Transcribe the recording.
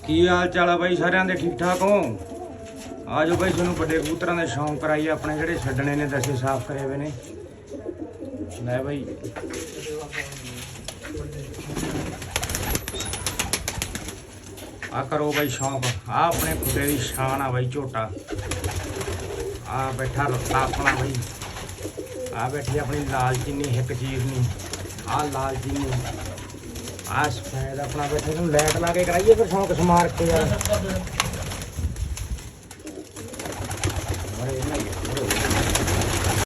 की हाल चाल है बई सारिਆਂ ਦੇ ठीक ठाक हो आ जाओ बई ਤੁਹਾਨੂੰ ਵੱਡੇ ਕਬੂਤਰਾਂ ਦੇ ਸ਼ੌਂਕ ਕਰਾਈਏ ਆਪਣੇ ਜਿਹੜੇ ਛੱਡਣੇ ਨੇ ਦਸੇ ਸਾਫ਼ ਕਰੇ ਹੋਏ ਨੇ ਲੈ ਬਈ आ करो बई शौक आ अपने खुदे की शान आ बई झोटा आ बैठा रत्ता अपना बई आ बैठी अपनी लाल चीनी एक चीज नहीं आ लाल चीनी आ सफेद अपना बैठे तुम लाइट ला के कराइए फिर शौक समार के यार